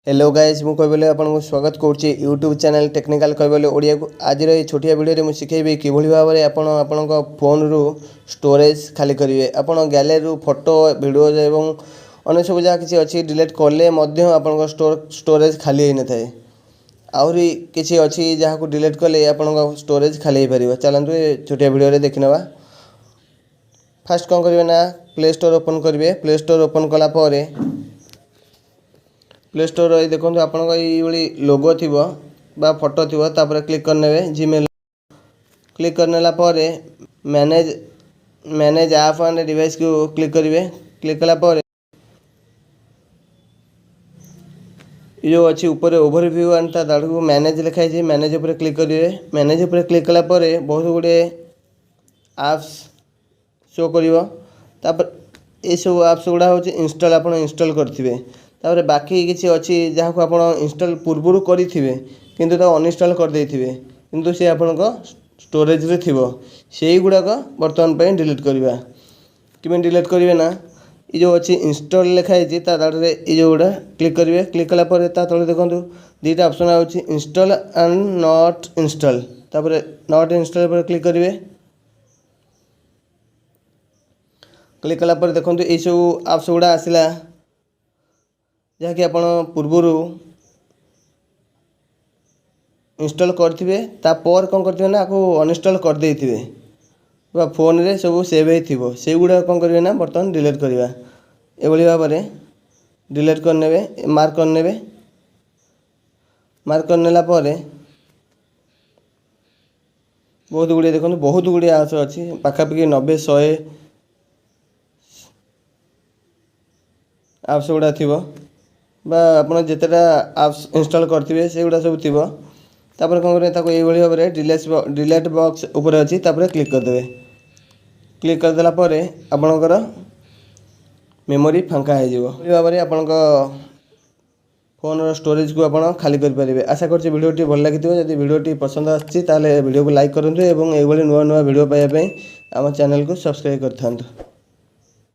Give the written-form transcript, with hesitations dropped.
Hello guys मु कहबले आपको स्वागत करुच्ची यूट्यूब चैनल टेक्निकल कहबले ओडिया को आज छोटिया वीडियो मुझे शिखेबी कि भाव में आपण फोन रु स्टोरेज खाली करेंगे। आपण गैलरी फोटो वीडियो एवं अनेक सब जहाँ किसी अच्छी डिलीट कले आपण स्टोरेज खाली होता है। आहरी किसी अच्छी जहाँ को डिलीट कले आपण स्टोरेज खाली हो पार। चलते छोटिया वीडियो देखी ना। फास्ट कौन करेंगे ना प्ले स्टोर ओपन करेंगे। प्ले स्टोर ओपन कलापर प्ले स्टोर देखो आपन ये लोगो थी फोटो थी क्लिक करने जीमेल क्लिक करनेला मैनेज ऐप एंड डिवाइस को क्लिक करेंगे। क्लिक कलापर जो अच्छी ऊपर ओवरव्यू एंड ताड़ू मैनेज लिखाई मैनेज उपर क्लिक करेंगे। मैनेज उपर क्लिक कलापर बहुत गुड़े एप्स शो कर ये सब एप्स गुड़ा हूँ इंस्टॉल आप इंस्टॉल करेंगे। तापर बाकी किसी अच्छी जहाँ को आप इंस्टॉल पूर्व करेंगे किंतु अनइंस्टॉल कर देथिबे किंतु से आपण स्टोरेज रे थिबो से गुड़ाक बर्तमान पे डिलीट करवा कि डिलीट करेंगे ना ये जो अच्छी इंस्टॉल लिखाई ताड़े ये जो गुड़ा क्लिक करेंगे। क्लिक कलापर तले देखो दुईटा ऑप्शन आउची इंस्टॉल एंड नॉट इंस्टॉल तापर नॉट इंस्टॉल पर क्लिक करेंगे। क्लिक कलापर देखो ये सब एप्स गुड़ा आसला जहाँकि आप पूर्वर इंस्टॉल करेंगे तापर कौन करेंगे ना आपको अनइंस्टॉल कर देथिबे फोन रे सब सेव हो से गुड़ा कौन करेंगे ना बर्तमान डिलीट करवा ये भाव में डिलीट करने मार्क करने मार्क करनेला बहुत गुड़े देखो बहुत गुड़े ऐप्स अच्छी पाखापाखि 90-100 ऐप्स गुड़ा थी आप जितेटा एप्स इंस्टॉल करेंगे से गुड़ा सब थी तापर कौन करेंगे ताको ये भाव में डिलीट बॉक्स ऊपर अच्छी क्लिक करदे। क्लिक करदेला आपणकर मेमोरी फांका हो भाव में आपण फोन स्टोरेज को आप खाली करेंगे। आशा कर वीडियो भल लगी जब वीडियो पसंद आसी वीडियो को लाइक करूँ और ये नुआ नुआ वीडियो पाइबा आम चैनल को सब्सक्राइब कर था।